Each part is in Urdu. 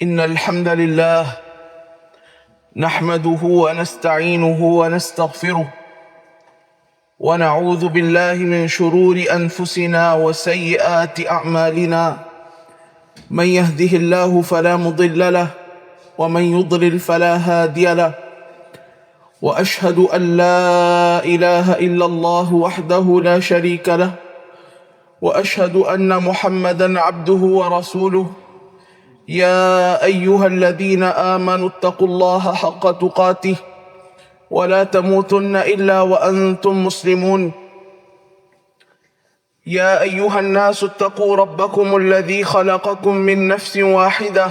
إن الحمد لله نحمده ونستعينه ونستغفره ونعوذ بالله من شرور أنفسنا وسيئات أعمالنا من يهده الله فلا مضل له ومن يضلل فلا هادي له وأشهد أن لا إله إلا الله وحده لا شريك له وأشهد أن محمدا عبده ورسوله يا أيها الذين آمنوا اتقوا الله حق تقاته ولا تموتن إلا وأنتم مسلمون يا أيها الناس اتقوا ربكم الذي خلقكم من نفس واحدة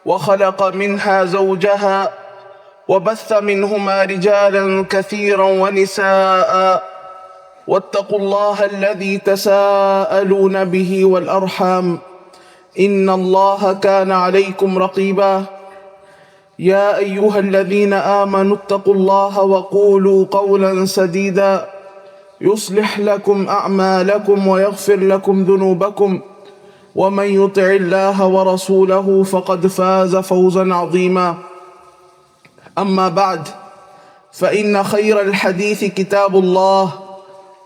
وخلق منها زوجها وبث منهما رجالا كثيرا ونساء واتقوا الله الذي تساءلون به والأرحام إن الله كان عليكم رقيبا يا أيها الذين آمنوا اتقوا الله وقولوا قولا سديدا يصلح لكم أعمالكم ويغفر لكم ذنوبكم ومن يطع الله ورسوله فقد فاز فوزا عظيما أما بعد فإن خير الحديث كتاب الله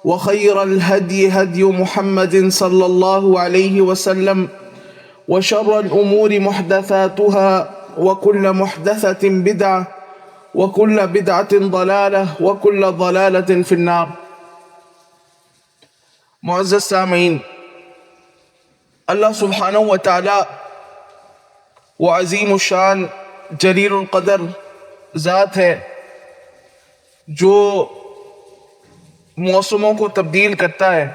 وخير الهدي هدي محمد صلى الله عليه وسلم وشر الأمور محدثاتها وكل محدثة بدعة وكل بدعة ضلالة وكل ضلالة في النار. معزز سامعین، اللہ سبحانہ و تعالی وہ عظیم الشان جلیل القدر ذات ہے جو موسموں کو تبدیل کرتا ہے،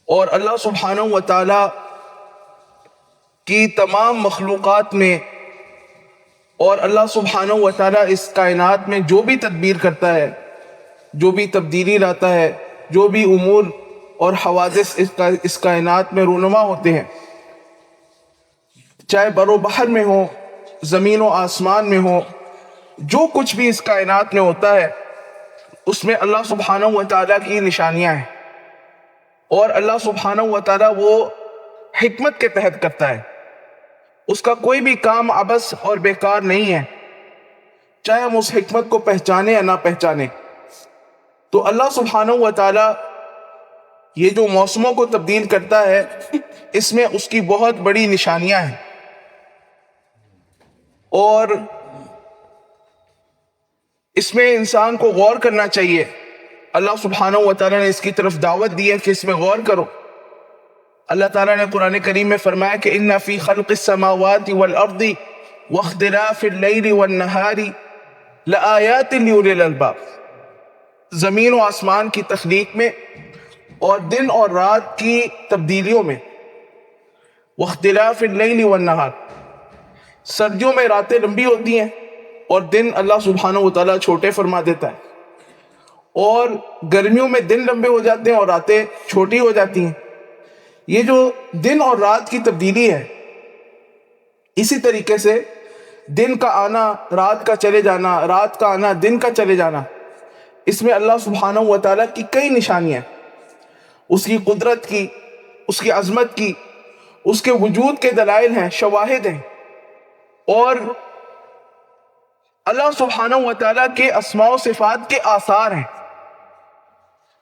اور اللہ سبحانہ و تعالی کی تمام مخلوقات میں اور اللہ سبحانہ و تعالی اس کائنات میں جو بھی تدبیر کرتا ہے، جو بھی تبدیلی لاتا ہے، جو بھی امور اور حوادث اس کائنات میں رونما ہوتے ہیں، چاہے بر و بحر میں ہو، زمین و آسمان میں ہو، جو کچھ بھی اس کائنات میں ہوتا ہے اس میں اللہ سبحانہ و تعالیٰ کی نشانیاں ہیں، اور اللہ سبحانہ و تعالیٰ وہ حکمت کے تحت کرتا ہے۔ اس کا کوئی بھی کام عبث اور بیکار نہیں ہے، چاہے ہم اس حکمت کو پہچانے یا نہ پہچانے۔ تو اللہ سبحانہ و تعالیٰ یہ جو موسموں کو تبدیل کرتا ہے، اس میں اس کی بہت بڑی نشانیاں ہیں، اور اس میں انسان کو غور کرنا چاہیے۔ اللہ سبحانہ و تعالیٰ نے اس کی طرف دعوت دی ہے کہ اس میں غور کرو۔ اللہ تعالیٰ نے قرآن کریم میں فرمایا کہ ان فی خلق السماوات والارض واختلاف اللیل والنہار لآیات لأولی الالباب، زمین و آسمان کی تخلیق میں اور دن اور رات کی تبدیلیوں میں، واختلاف اللیل والنہار، سردیوں میں راتیں لمبی ہوتی ہیں اور دن اللہ سبحانہ و تعالیٰ چھوٹے فرما دیتا ہے، اور گرمیوں میں دن لمبے ہو جاتے ہیں اور راتیں چھوٹی ہو جاتی ہیں۔ یہ جو دن اور رات کی تبدیلی ہے، اسی طریقے سے دن کا آنا رات کا چلے جانا، رات کا آنا دن کا چلے جانا، اس میں اللہ سبحانہ و تعالیٰ کی کئی نشانیاں ہیں، اس کی قدرت کی، اس کی عظمت کی، اس کے وجود کے دلائل ہیں، شواہد ہیں، اور اللہ سبحانہ و تعالیٰ کے اسماء و صفات کے آثار ہیں۔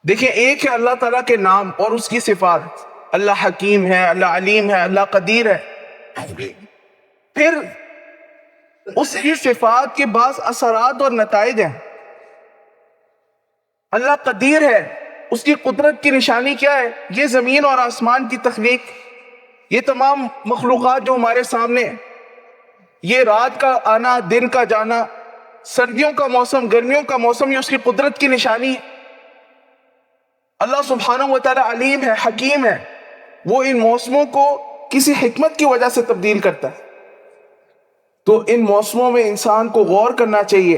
دیکھیں، ایک ہے اللہ تعالیٰ کے نام اور اس کی صفات، اللہ حکیم ہے، اللہ علیم ہے، اللہ قدیر ہے۔ پھر اس کی صفات کے بعض اثرات اور نتائج ہیں۔ اللہ قدیر ہے، اس کی قدرت کی نشانی کیا ہے؟ یہ زمین اور آسمان کی تخلیق، یہ تمام مخلوقات جو ہمارے سامنے ہیں، یہ رات کا آنا دن کا جانا، سردیوں کا موسم گرمیوں کا موسم، یہ اس کی قدرت کی نشانی ہے۔ اللہ سبحانہ و تعالیٰ علیم ہے، حکیم ہے، وہ ان موسموں کو کسی حکمت کی وجہ سے تبدیل کرتا ہے۔ تو ان موسموں میں انسان کو غور کرنا چاہیے،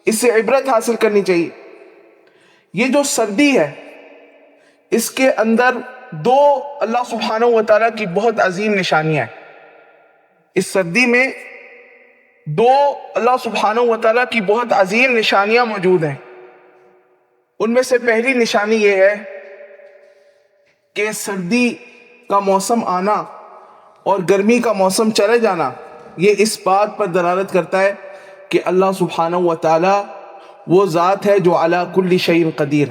اس سے عبرت حاصل کرنی چاہیے۔ یہ جو سردی ہے، اس کے اندر دو اللہ سبحانہ و تعالیٰ کی بہت عظیم نشانیاں ہیں۔ اس سردی میں دو اللہ سبحانہ و تعالیٰ کی بہت عظیم نشانیاں موجود ہیں۔ ان میں سے پہلی نشانی یہ ہے کہ سردی کا موسم آنا اور گرمی کا موسم چلے جانا، یہ اس بات پر دلالت کرتا ہے کہ اللہ سبحانہ و تعالی وہ ذات ہے جو علی کل شیء قدیر،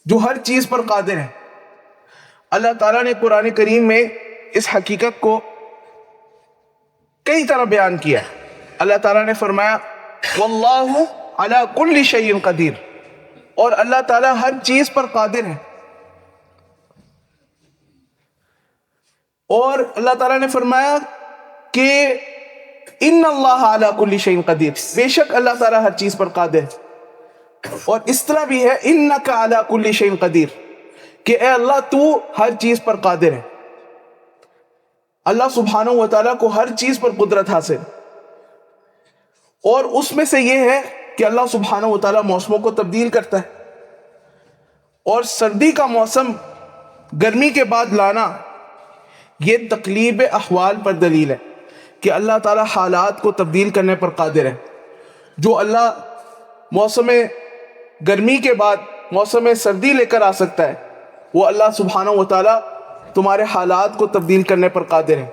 جو ہر چیز پر قادر ہے۔ اللہ تعالیٰ نے قرآن کریم میں اس حقیقت کو کئی طرح بیان کیا ہے۔ اللہ تعالیٰ نے فرمایا واللہ علی کل شیء قدیر، اور اللہ تعالیٰ ہر چیز پر قادر ہے۔ اور اللہ تعالیٰ نے فرمایا کہ ان اللہ علی کل شیء قدیر، بے شک اللہ تعالیٰ ہر چیز پر قادر ہے۔ اور اس طرح بھی ہے انک علی کل شیء قدیر، کہ اے اللہ تو ہر چیز پر قادر ہے۔ اللہ سبحانہ و تعالیٰ کو ہر چیز پر قدرت حاصل، اور اس میں سے یہ ہے کہ اللہ سبحانہ و تعالیٰ موسموں کو تبدیل کرتا ہے، اور سردی کا موسم گرمی کے بعد لانا یہ تقلیب احوال پر دلیل ہے کہ اللہ تعالیٰ حالات کو تبدیل کرنے پر قادر ہے۔ جو اللہ موسم گرمی کے بعد موسم سردی لے کر آ سکتا ہے، وہ اللہ سبحانہ و تعالیٰ تمہارے حالات کو تبدیل کرنے پر قادر ہے۔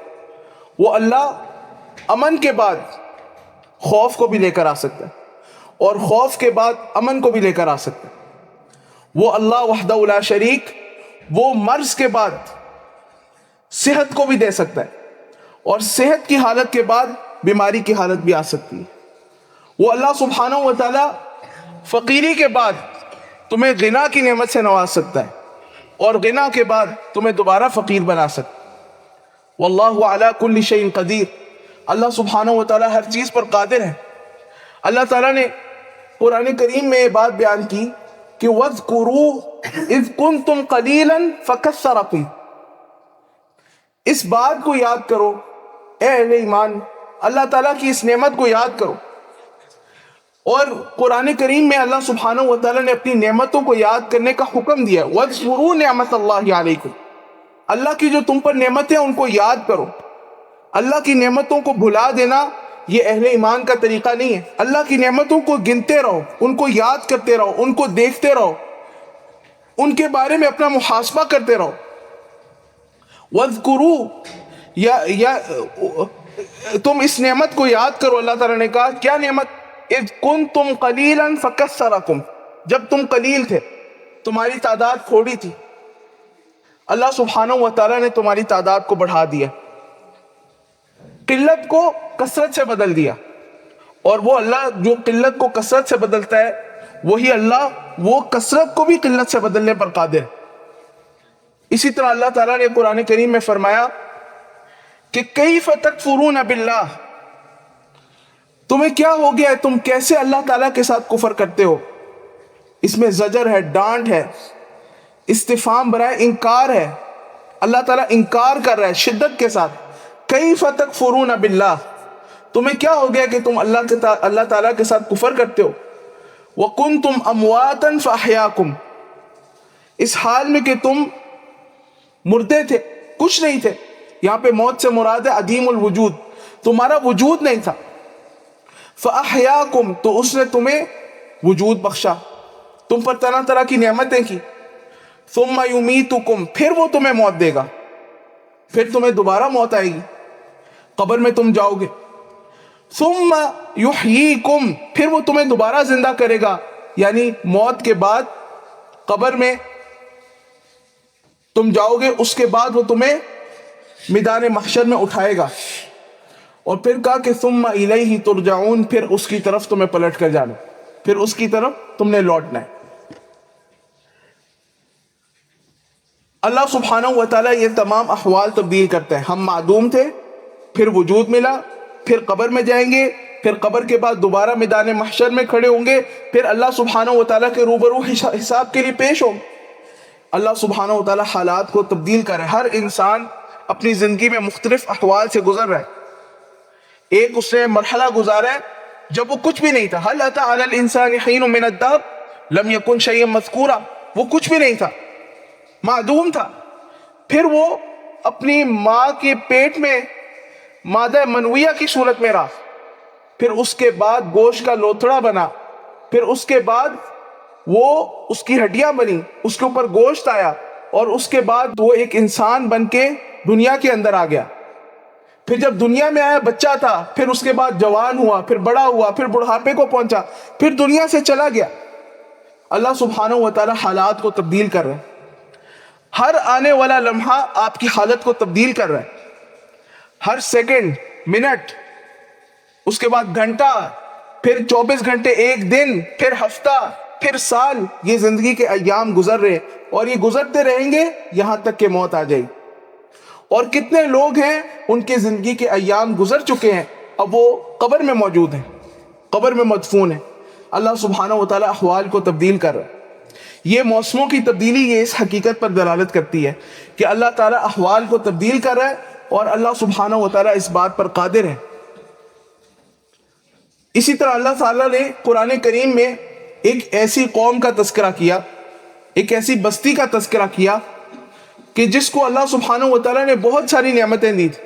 وہ اللہ امن کے بعد خوف کو بھی لے کر آ سکتا ہے، اور خوف کے بعد امن کو بھی لے کر آ سکتا ہے۔ وہ اللہ وحدہ لا شریک، وہ مرض کے بعد صحت کو بھی دے سکتا ہے، اور صحت کی حالت کے بعد بیماری کی حالت بھی آ سکتی ہے۔ وہ اللہ سبحانہ و تعالیٰ فقیری کے بعد تمہیں غنا کی نعمت سے نواز سکتا ہے، اور غنا کے بعد تمہیں دوبارہ فقیر بنا سکتا ہے۔ واللہ علی کل شیء قدیر، اللہ سبحانہ و تعالیٰ ہر چیز پر قادر ہے۔ اللہ تعالیٰ نے قرآن کریم میں یہ بات بیان کی کہ وَاذْكُرُوا إِذْ كُنْتُمْ قَلِيلًا فَكَثَّرَكُمْ، اس بات کو یاد کرو اے اہل ایمان، اللہ تعالیٰ کی اس نعمت کو یاد کرو۔ اور قرآن کریم میں اللہ سبحانہ و تعالیٰ نے اپنی نعمتوں کو یاد کرنے کا حکم دیا ہے۔ وَاذْكُرُوا نِعْمَتَ اللَّهِ عَلَيْكُمْ، اللہ کی جو تم پر نعمتیں ان کو یاد کرو۔ اللہ کی نعمتوں کو بھلا دینا یہ اہل ایمان کا طریقہ نہیں ہے۔ اللہ کی نعمتوں کو گنتے رہو، ان کو یاد کرتے رہو، ان کو دیکھتے رہو، ان کے بارے میں اپنا محاسبہ کرتے رہو۔ وَاذْكُرُوا، یا تم اس نعمت کو یاد کرو۔ اللہ تعالیٰ نے کہا کیا نعمت؟ اذ کنتم قلیلا فکثرکم، جب تم قلیل تھے، تمہاری تعداد تھوڑی تھی، اللہ سبحانہ و تعالیٰ نے تمہاری تعداد کو بڑھا دیا، قلت کو کثرت سے بدل دیا۔ اور وہ اللہ جو قلت کو کثرت سے بدلتا ہے، وہی اللہ وہ کثرت کو بھی قلت سے بدلنے پر قادر ہے۔ اسی طرح اللہ تعالیٰ نے قرآن کریم میں فرمایا کہ کیف تکفرون باللہ، تمہیں کیا ہو گیا ہے، تم کیسے اللہ تعالیٰ کے ساتھ کفر کرتے ہو؟ اس میں زجر ہے، ڈانٹ ہے، استفہام برائے انکار ہے۔ اللہ تعالیٰ انکار کر رہا ہے شدت کے ساتھ۔ کیف تکفرون باللہ، تمہیں کیا ہو گیا کہ تم اللہ تعالیٰ کے ساتھ کفر کرتے ہو؟ وَكُنْتُمْ أَمْوَاتًا فَأَحْيَاكُمْ، اس حال میں کہ تم مردے تھے، کچھ نہیں تھے۔ یہاں پہ موت سے مراد ہے عدیم الوجود، تمہارا وجود نہیں تھا۔ فَأَحْيَاكُمْ، تو اس نے تمہیں وجود بخشا، تم پر طرح طرح کی نعمتیں کی۔ ثُمَّ يُمِيتُكُمْ، پھر وہ تمہیں موت دے گا، پھر تمہیں دوبارہ موت آئے گی، قبر میں تم جاؤ گے۔ ثُمَّ يُحْيِيكُمْ، پھر وہ تمہیں دوبارہ زندہ کرے گا، یعنی موت کے بعد قبر میں تم جاؤ گے، اس کے بعد وہ تمہیں میدان محشر میں اٹھائے گا۔ اور پھر کہا کہ ثم الیہ ترجعون، پھر اس کی طرف تمہیں پلٹ کر جانا، پھر اس کی طرف تم نے لوٹنا ہے۔ اللہ سبحانہ و تعالیٰ یہ تمام احوال تبدیل کرتا ہے۔ ہم معدوم تھے، پھر وجود ملا، پھر قبر میں جائیں گے، پھر قبر کے بعد دوبارہ میدان محشر میں کھڑے ہوں گے، پھر اللہ سبحانہ و تعالیٰ کے روبرو حساب کے لیے پیش ہوں۔ اللہ سبحانہ و تعالیٰ حالات کو تبدیل کرے۔ ہر انسان اپنی زندگی میں مختلف احوال سے گزر رہا ہے۔ ایک اس نے مرحلہ گزارا ہے جب وہ کچھ بھی نہیں تھا، هل اتى على الانسان حين من الدهر لم يكن شيئا مذكورا، وہ کچھ بھی نہیں تھا، معدوم تھا۔ پھر وہ اپنی ماں کے پیٹ میں مادہ منویہ کی صورت میں رہا، پھر اس کے بعد گوشت کا لوتھڑا بنا، پھر اس کے بعد وہ اس کی ہڈیاں بنی، اس کے اوپر گوشت آیا، اور اس کے بعد وہ ایک انسان بن کے دنیا کے اندر آ گیا. پھر جب دنیا میں آیا بچہ تھا, پھر اس کے بعد جوان ہوا, پھر بڑا ہوا, پھر بڑھاپے کو پہنچا, پھر دنیا سے چلا گیا. اللہ سبحانہ و تعالی حالات کو تبدیل کر رہا ہے. ہر آنے والا لمحہ آپ کی حالت کو تبدیل کر رہا ہے. ہر سیکنڈ, منٹ, اس کے بعد گھنٹہ, پھر 24 گھنٹے, ایک دن, پھر ہفتہ, پھر سال, یہ زندگی کے ایام گزر رہے اور یہ گزرتے رہیں گے یہاں تک کہ موت آ جائے. اور کتنے لوگ ہیں ان کے زندگی کے ایام گزر چکے ہیں, اب وہ قبر میں موجود ہیں, قبر میں مدفون ہیں. اللہ سبحانہ و تعالی احوال کو تبدیل کر رہا ہے. یہ موسموں کی تبدیلی یہ اس حقیقت پر دلالت کرتی ہے کہ اللہ تعالیٰ احوال کو تبدیل کر رہا ہے اور اللہ سبحانہ و تعالیٰ اس بات پر قادر ہے. اسی طرح اللہ تعالیٰ نے قرآن کریم میں ایک ایسی قوم کا تذکرہ کیا, ایک ایسی بستی کا تذکرہ کیا کہ جس کو اللہ سبحانہ و تعالیٰ نے بہت ساری نعمتیں دی تھی.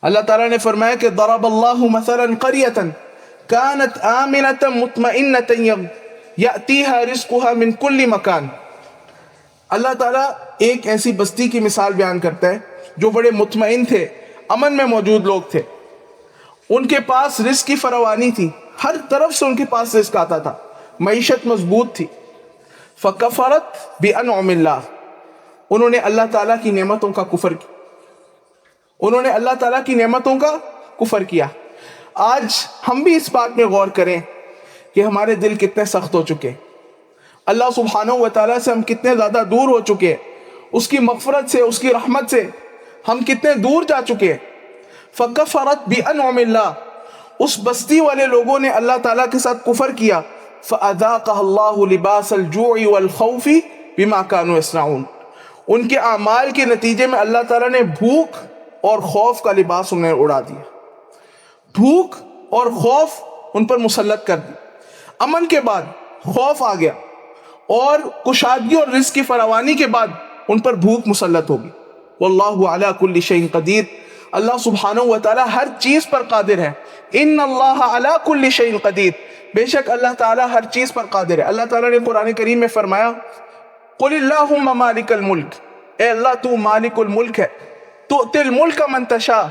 اللہ تعالیٰ نے فرمایا کہ ضرب اللہ مثلا قریۃ كانت آمنة مطمئنة یأتیہا رزقها من کل مکان. اللہ تعالیٰ ایک ایسی بستی کی مثال بیان کرتا ہے جو بڑے مطمئن تھے, امن میں موجود لوگ تھے. ان کے پاس رزق کی فراوانی تھی, ہر طرف سے ان کے پاس رزق آتا تھا, معیشت مضبوط تھی. فکفرت بانعم اللہ, انہوں نے اللہ تعالیٰ کی نعمتوں کا کفر کیا, انہوں نے اللہ تعالیٰ کی نعمتوں کا کفر کیا. آج ہم بھی اس بات میں غور کریں کہ ہمارے دل کتنے سخت ہو چکے, اللہ سبحانہ و تعالیٰ سے ہم کتنے زیادہ دور ہو چکے, اس کی مغفرت سے, اس کی رحمت سے ہم کتنے دور جا چکے. فکفرت بانعم اللہ, اس بستی والے لوگوں نے اللہ تعالیٰ کے ساتھ کفر کیا. فاذاقها اللہ لباس الجوع والخوف بما كانوا يصنعون, ان کے اعمال کے نتیجے میں اللہ تعالیٰ نے بھوک اور خوف کا لباس انہیں اڑا دیا, بھوک اور خوف ان پر مسلط کر دی. امن کے بعد خوف آ گیا اور کشادگی اور رزق کی فراوانی کے بعد ان پر بھوک مسلط ہوگی. واللہ علی کل شیء قدیر, اللہ سبحانہ و تعالی ہر چیز پر قادر ہے. ان اللہ علی کل شیء قدیر, بے شک اللہ تعالی ہر چیز پر قادر ہے. اللہ تعالی نے قرآن کریم میں فرمایا قل اللہم مالک الملک, اے اللہ تو مالک الملک ہے, تؤتی الملک من تشاء,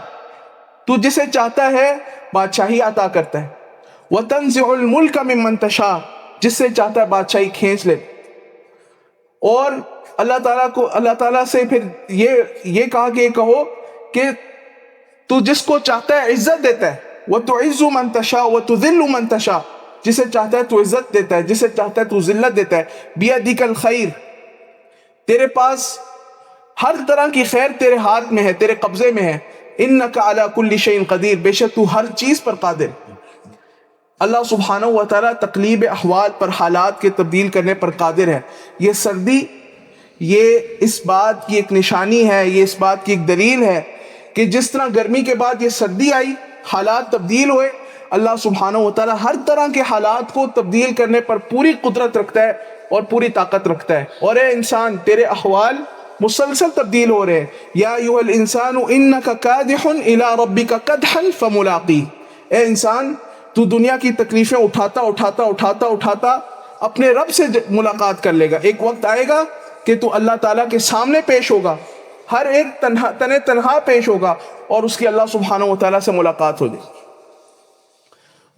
تو جسے چاہتا ہے بادشاہی عطا کرتا ہے. وَتَنزِعُ الْمُلْكَ مِمَّن تَشَاءُ, جس سے چاہتا ہے بادشاہی کھینچ لے. اور اللہ تعالیٰ سے پھر یہ کہا کہ کہو کہ تو جس کو چاہتا ہے عزت دیتا ہے. وَتُعِزُّ مَن تَشَاءُ وَتُذِلُّ مَن تَشَاءُ, جسے چاہتا ہے تو عزت دیتا ہے, جسے چاہتا ہے تو ذلت دیتا ہے. بِيَدِكَ الْخَيْرُ, تیرے پاس ہر طرح کی خیر تیرے ہاتھ میں ہے, تیرے قبضے میں ہے. انک علی کل شیء قدیر, بے شک تو ہر چیز پر قادر. اللہ سبحانہ و تعالیٰ تقلیب احوال پر, حالات کے تبدیل کرنے پر قادر ہے. یہ سردی یہ اس بات کی ایک نشانی ہے, یہ اس بات کی ایک دلیل ہے کہ جس طرح گرمی کے بعد یہ سردی آئی, حالات تبدیل ہوئے, اللہ سبحانہ و تعالیٰ ہر طرح کے حالات کو تبدیل کرنے پر پوری قدرت رکھتا ہے اور پوری طاقت رکھتا ہے. اور اے انسان, تیرے احوال مسلسل تبدیل ہو رہے ہیں. یا ایھا الانسان انک کادح الی ربک کدحا فملاقیہ, اے انسان تو دنیا کی تکلیفیں اٹھاتا اپنے رب سے ملاقات کر لے گا. ایک وقت آئے گا کہ تو اللہ تعالیٰ کے سامنے پیش ہوگا, ہر ایک تنہا پیش ہوگا اور اس کی اللہ سبحانہ و تعالیٰ سے ملاقات ہو جائے.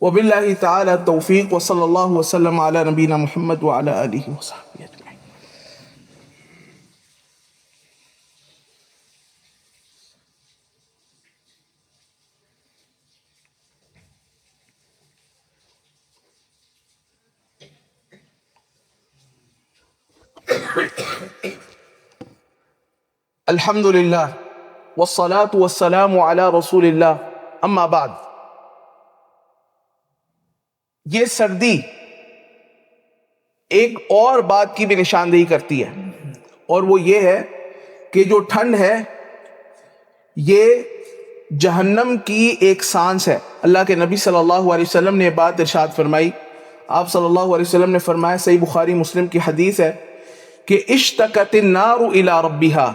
وباللہ تعالی التوفیق, وصلی اللہ وسلم علی نبینا محمد وعلی آلہ وصحبہ اجمعین. الحمدللہ والصلاة والسلام علی رسول اللہ, اما بعد. یہ سردی ایک اور بات کی بھی نشاندہی کرتی ہے, اور وہ یہ ہے کہ جو ٹھنڈ ہے یہ جہنم کی ایک سانس ہے. اللہ کے نبی صلی اللہ علیہ وسلم نے یہ بات ارشاد فرمائی. آپ صلی اللہ علیہ وسلم نے فرمایا, صحیح بخاری مسلم کی حدیث ہے کہ اشتکت النار الی ربہا,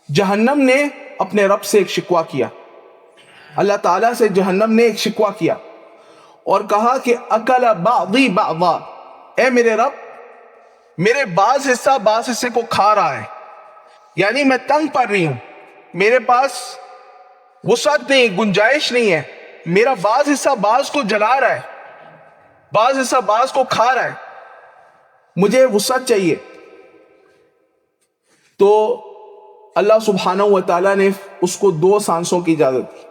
جہنم نے اپنے رب سے ایک شکوہ کیا, اللہ تعالیٰ سے جہنم نے ایک شکوہ کیا اور کہا کہ اکل بعضی بعضا, اے میرے رب میرے بعض حصے کو کھا رہا ہے، یعنی میں تنگ پڑ رہی ہوں، میرے پاس وسعت نہیں، گنجائش نہیں ہے، میرا بعض حصہ بعض کو جلا رہا ہے، بعض حصہ بعض کو کھا رہا ہے، مجھے وسعت چاہیے. تو اللہ سبحانہ و تعالیٰ نے اس کو 2 سانسوں کی اجازت دی.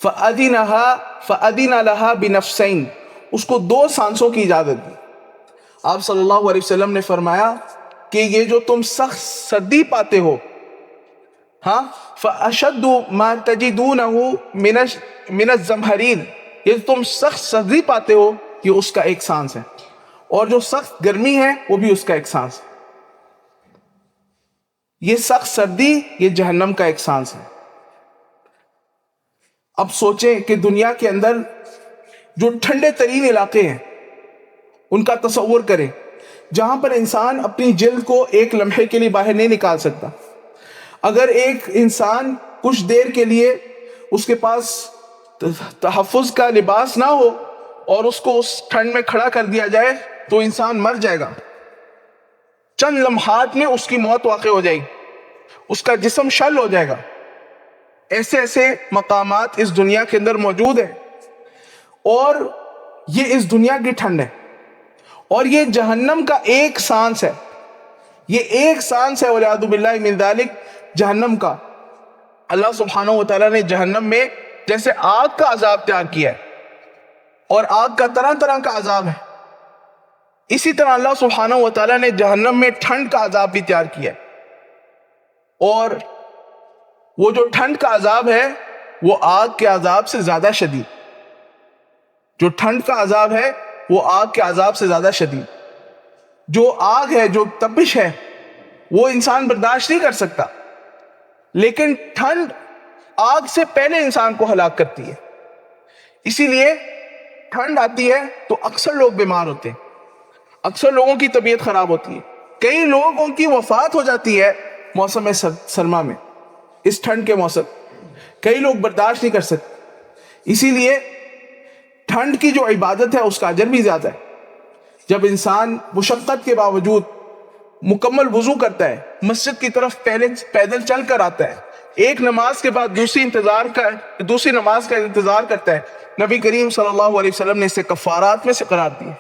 فَأَذِنَ لَهَا بِنَفْسَيْنِ، اس کو 2 سانسوں کی اجازت دی. آپ صلی اللہ علیہ وسلم نے فرمایا کہ یہ جو تم سخت سردی پاتے ہو، ہاں، فَأَشَدُّ مَا تَجِدُونَهُ مِنَ الزَّمْهَرِيرِ، یہ جو تم سخت سردی پاتے ہو یہ اس کا ایک سانس ہے، اور جو سخت گرمی ہے وہ بھی اس کا ایک سانس ہے. یہ سخت سردی یہ جہنم کا ایک سانس ہے. اب سوچیں کہ دنیا کے اندر جو ٹھنڈے ترین علاقے ہیں ان کا تصور کریں، جہاں پر انسان اپنی جلد کو ایک لمحے کے لیے باہر نہیں نکال سکتا. اگر ایک انسان کچھ دیر کے لیے اس کے پاس تحفظ کا لباس نہ ہو اور اس کو اس ٹھنڈ میں کھڑا کر دیا جائے تو انسان مر جائے گا. چند لمحات میں اس کی موت واقع ہو جائے گی، اس کا جسم شل ہو جائے گا. ایسے مقامات اس دنیا کے اندر موجود ہیں، اور یہ اس دنیا کی ٹھنڈ ہے. اور یہ جہنم کا ایک سانس ہے، یہ ایک سانس ہے والعیاذ باللہ من ذالک جہنم کا. اللہ سبحانہ و تعالیٰ نے جہنم میں جیسے آگ کا عذاب تیار کیا ہے، اور آگ کا طرح طرح کا عذاب ہے، اسی طرح اللہ سبحانہ و تعالیٰ نے جہنم میں ٹھنڈ کا عذاب بھی تیار کیا ہے. اور وہ جو ٹھنڈ کا عذاب ہے وہ آگ کے عذاب سے زیادہ شدید، جو ٹھنڈ کا عذاب ہے وہ آگ کے عذاب سے زیادہ شدید. جو آگ ہے، جو تپش ہے، وہ انسان برداشت نہیں کر سکتا، لیکن ٹھنڈ آگ سے پہلے انسان کو ہلاک کرتی ہے. اسی لیے ٹھنڈ آتی ہے تو اکثر لوگ بیمار ہوتے ہیں، اکثر لوگوں کی طبیعت خراب ہوتی ہے، کئی لوگوں کی وفات ہو جاتی ہے موسم سرما میں، اس ٹھنڈ کے موسم. کئی لوگ برداشت نہیں کر سکتے. اسی لیے ٹھنڈ کی جو عبادت ہے اس کا اجر بھی زیادہ ہے. جب انسان مشقت کے باوجود مکمل وضو کرتا ہے، مسجد کی طرف پیدل چل کر آتا ہے، ایک نماز کے بعد دوسری نماز کا انتظار کرتا ہے، نبی کریم صلی اللہ علیہ وسلم نے اسے کفارات میں سے قرار دی ہے،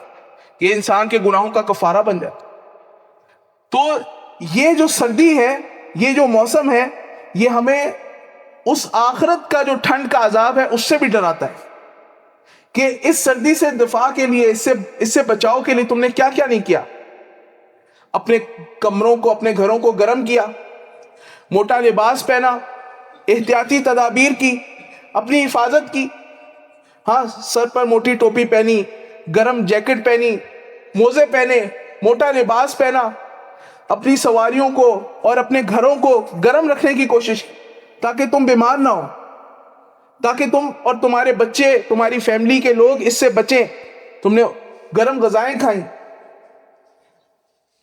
یہ انسان کے گناہوں کا کفارہ بن جاتا. تو یہ جو سردی ہے، یہ جو موسم ہے، یہ ہمیں اس آخرت کا جو ٹھنڈ کا عذاب ہے اس سے بھی ڈراتا ہے کہ اس سردی سے دفاع کے لیے، اس سے بچاؤ کے لیے تم نے کیا کیا نہیں کیا. اپنے کمروں کو، اپنے گھروں کو گرم کیا، موٹا لباس پہنا، احتیاطی تدابیر کی، اپنی حفاظت کی. ہاں، سر پر موٹی ٹوپی پہنی، گرم جیکٹ پہنی، موزے پہنے، موٹا لباس پہنا، اپنی سواریوں کو اور اپنے گھروں کو گرم رکھنے کی کوشش کی تاکہ تم بیمار نہ ہو، تاکہ تم اور تمہارے بچے، تمہاری فیملی کے لوگ اس سے بچیں. تم نے گرم غذائیں کھائیں.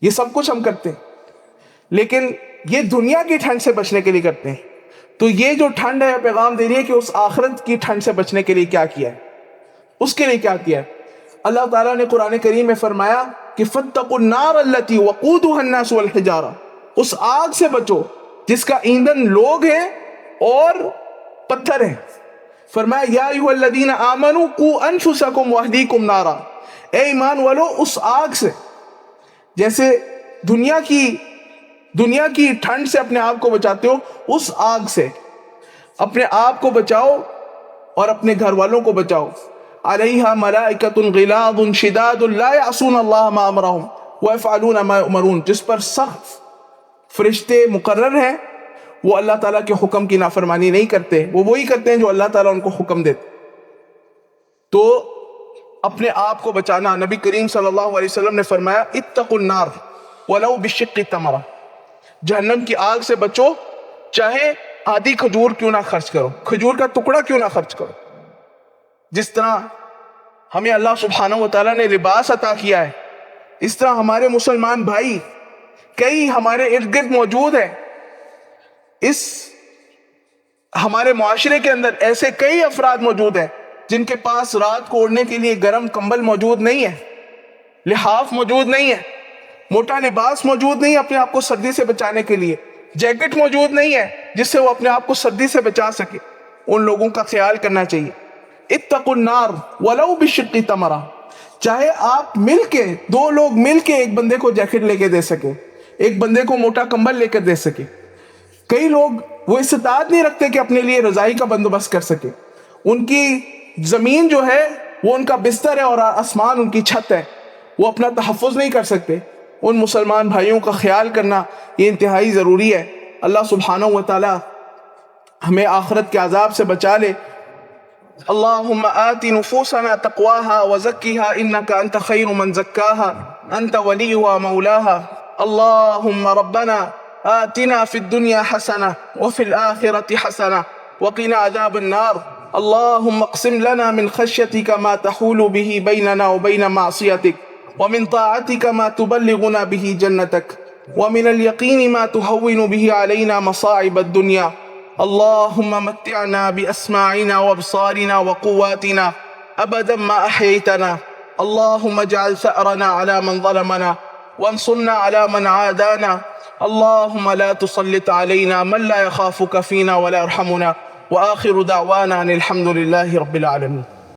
یہ سب کچھ ہم کرتے ہیں، لیکن یہ دنیا کی ٹھنڈ سے بچنے کے لیے کرتے ہیں. تو یہ جو ٹھنڈ ہے پیغام دے رہی ہے کہ اس آخرت کی ٹھنڈ سے بچنے کے لیے کیا کیا ہے، اس کے لیے کیا کیا ہے. اللہ تعالیٰ نے قرآن کریم میں فرمایا کہ فَاتَّقُوا النَّارَ الَّتِي وَقُودُهَا النَّاسُ وَالْحِجَارَةُ، اس آگ سے بچو جس کا ایندھن لوگ ہیں اور پتھر ہیں. فرمایا یا ایھا الذین آمنوا قوا انفسکم واہلیکم نارا، اے ایمان والو اس آگ سے، جیسے دنیا کی ٹھنڈ سے اپنے آپ کو بچاتے ہو، اس آگ سے اپنے آپ کو بچاؤ اور اپنے گھر والوں کو بچاؤ. علیہا ملائکۃ غلاظ شداد لا یعصون اللہ ما امرہم ویفعلون ما یؤمرون، جس پر سخت فرشتے مقرر ہیں، وہ اللہ تعالیٰ کے حکم کی نافرمانی نہیں کرتے، وہ وہی کرتے ہیں جو اللہ تعالیٰ ان کو حکم دیتے. تو اپنے آپ کو بچانا، نبی کریم صلی اللہ علیہ وسلم نے فرمایا اتقوا النار ولو بشق تمرہ، جہنم کی آگ سے بچو چاہے آدھی کھجور کیوں نہ خرچ کرو، کھجور کا ٹکڑا کیوں نہ خرچ کرو. جس طرح ہمیں اللہ سبحانہ و تعالیٰ نے لباس عطا کیا ہے، اس طرح ہمارے مسلمان بھائی کئی ہمارے ارد گرد موجود ہیں. اس ہمارے معاشرے کے اندر ایسے کئی افراد موجود ہیں جن کے پاس رات کو اوڑھنے کے لیے گرم کمبل موجود نہیں ہے، لحاف موجود نہیں ہے، موٹا لباس موجود نہیں ہے اپنے آپ کو سردی سے بچانے کے لیے، جیکٹ موجود نہیں ہے جس سے وہ اپنے آپ کو سردی سے بچا سکے، ان لوگوں کا خیال کرنا چاہیے۔ اتقوا النار ولو بشق تمرہ، چاہے آپ مل کے، دو لوگ مل کے ایک بندے کو جیکٹ لے کے دے سکے، ایک بندے کو موٹا کمبل لے کر دے سکے۔ کئی لوگ وہ استطاعت نہیں رکھتے کہ اپنے لیے رضائی کا بندوبست کر سکے، ان کی زمین جو ہے وہ ان کا بستر ہے اور آسمان ان کی چھت ہے، وہ اپنا تحفظ نہیں کر سکتے۔ ان مسلمان بھائیوں کا خیال کرنا یہ انتہائی ضروری ہے۔ اللہ سبحانہ و تعالی ہمیں آخرت کے عذاب سے بچا لے۔ اللہم آت نفوسنا تقواها وزکیها انک انت خیر من زکاها انت ولیها مولاها۔ اللہم ربنا آتنا فی الدنیا حسنہ وفی الآخرة حسنہ وقنا عذاب النار۔ اللہم اقسم لنا من خشیتک ما تحول به بیننا وبین معصیتک ومن طاعتك ما تبلغنا به جنتك ومن اليقين ما تهون به علينا مصاعب الدنيا۔ اللهم متعنا بأسماعنا وابصارنا وقواتنا أبدا ما أحييتنا۔ اللهم اجعل ثأرنا على من ظلمنا وانصرنا على من عادانا۔ اللهم لا تسلط علينا من لا يخافك فينا ولا يرحمنا۔ وآخر دعوانا أن الحمد لله رب العالمين۔